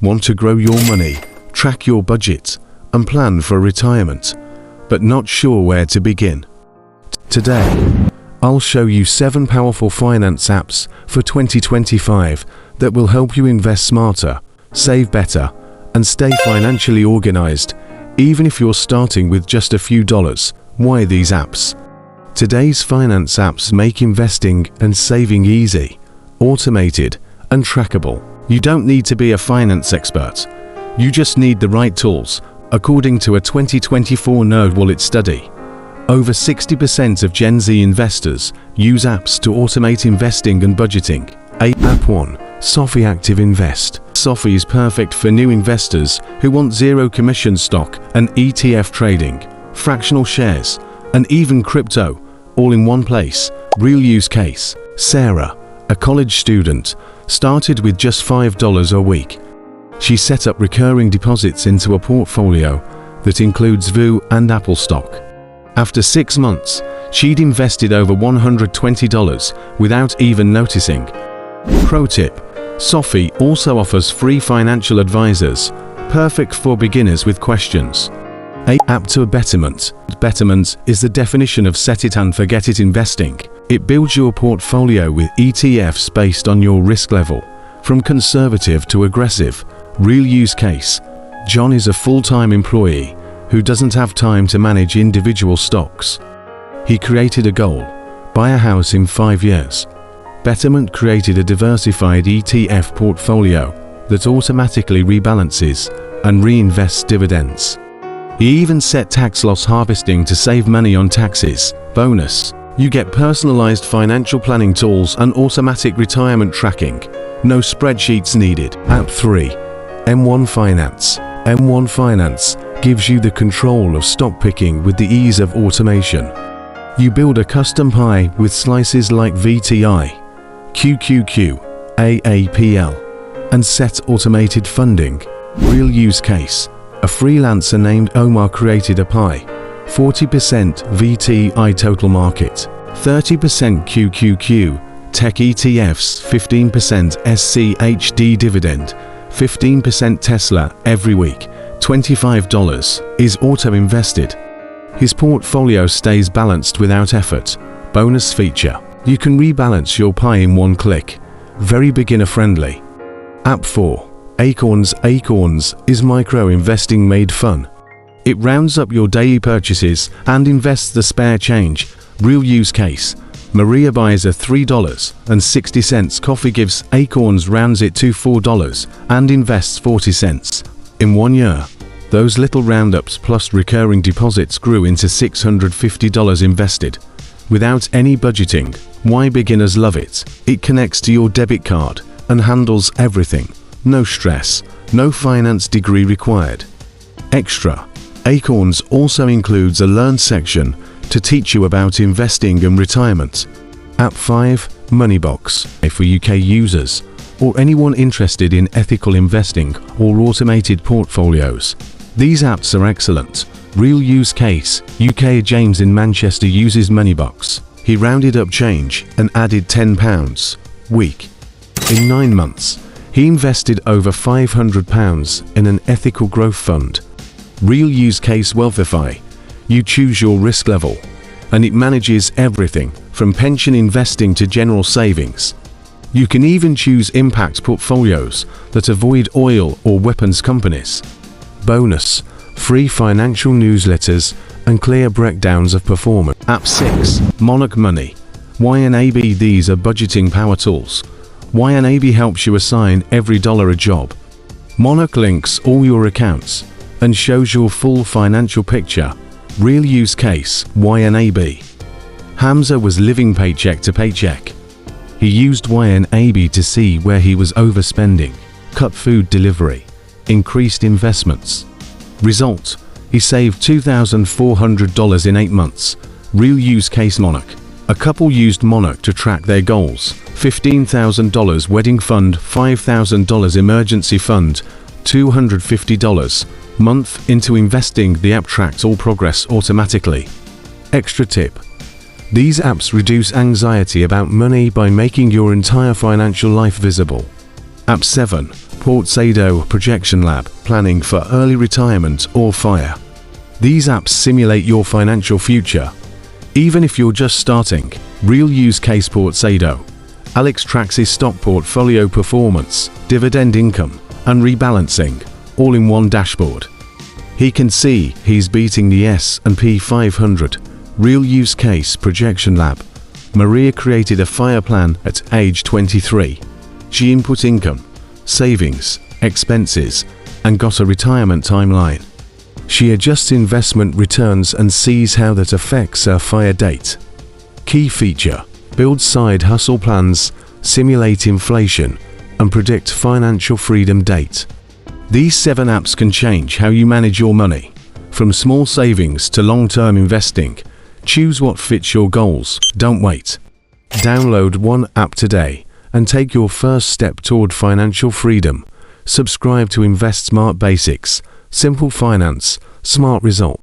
Want to grow your money, track your budget, and plan for retirement, but not sure where to begin? Today, I'll show you 7 powerful finance apps for 2025 that will help you invest smarter, save better, and stay financially organized, even if you're starting with just a few dollars. Why these apps? Today's finance apps make investing and saving easy, automated, and trackable. You don't need to be a finance expert. You just need the right tools, according to a 2024 NerdWallet study. Over 60% of Gen Z investors use apps to automate investing and budgeting. App 1. Sophie Active Invest. Sophie is perfect for new investors who want zero commission stock and ETF trading, fractional shares, and even crypto, all in one place. Real use case. Sarah, a college student, started with just $5 a week. She set up recurring deposits into a portfolio that includes VU and Apple stock. After 6 months, she'd invested over $120 without even noticing. Pro tip: Sophie also offers free financial advisors, perfect for beginners with questions. App 2. Betterment. Betterment is the definition of set it and forget it investing. It builds your portfolio with ETFs based on your risk level, from conservative to aggressive. Real use case: John is a full-time employee who doesn't have time to manage individual stocks. He created a goal: buy a house in 5 years. Betterment created a diversified ETF portfolio that automatically rebalances and reinvests dividends. He even set tax loss harvesting to save money on taxes. Bonus: you get personalized financial planning tools and automatic retirement tracking. No spreadsheets needed. App 3. M1 Finance. M1 Finance gives you the control of stock picking with the ease of automation. You build a custom pie with slices like VTI, QQQ, AAPL, and set automated funding. Real use case: a freelancer named Omar created a pie. 40% VTI total market, 30% QQQ, tech ETFs, 15% SCHD dividend, 15% Tesla every week. $25 is auto-invested. His portfolio stays balanced without effort. Bonus feature: you can rebalance your pie in one click. Very beginner-friendly. App 4. Acorns. Acorns is micro-investing made fun. It rounds up your daily purchases and invests the spare change. Real use case: Maria buys a $3.60 coffee, gives Acorns, rounds it to $4 and invests 40 cents. In 1 year, those little roundups plus recurring deposits grew into $650 invested. Without any budgeting. Why beginners love it: it connects to your debit card and handles everything. No stress, no finance degree required. Extra: Acorns also includes a Learn section to teach you about investing and retirement. App 5. Moneybox. For UK users or anyone interested in ethical investing or automated portfolios, these apps are excellent. Real use case: UK James in Manchester uses Moneybox. He rounded up change and added £10 week. In 9 months, he invested over £500 in an ethical growth fund. Real use case: Wealthify. You choose your risk level, and it manages everything from pension investing to general savings. You can even choose impact portfolios that avoid oil or weapons companies. Bonus: free financial newsletters and clear breakdowns of performance. App 6. Monarch Money. YNAB. These are budgeting power tools. YNAB helps you assign every dollar a job. Monarch links all your accounts and shows your full financial picture. Real use case: YNAB. Hamza was living paycheck to paycheck. He used YNAB to see where he was overspending, cut food delivery, increased investments. Result: he saved $2,400 in 8 months. Real use case: Monarch. A couple used Monarch to track their goals: $15,000 wedding fund, $5,000 emergency fund, $250 month into investing. The app tracks all progress automatically. Extra tip: these apps reduce anxiety about money by making your entire financial life visible. App 7. Portsado Projection Lab, planning for early retirement or FIRE. These apps simulate your financial future. Even if you're just starting, real use case Portsado. Alex tracks his stock portfolio performance, dividend income, and rebalancing, all in one dashboard. He can see he's beating the S&P 500. Real use case Projection Lab. Maria created a FIRE plan at age 23. She input income, savings, expenses, and got a retirement timeline. She adjusts investment returns and sees how that affects her FIRE date. Key feature: build side hustle plans, simulate inflation, and predict financial freedom date. These 7 apps can change how you manage your money. From small savings to long-term investing, choose what fits your goals. Don't wait. Download one app today and take your first step toward financial freedom. Subscribe to Invest Smart Basics. Simple finance, smart result.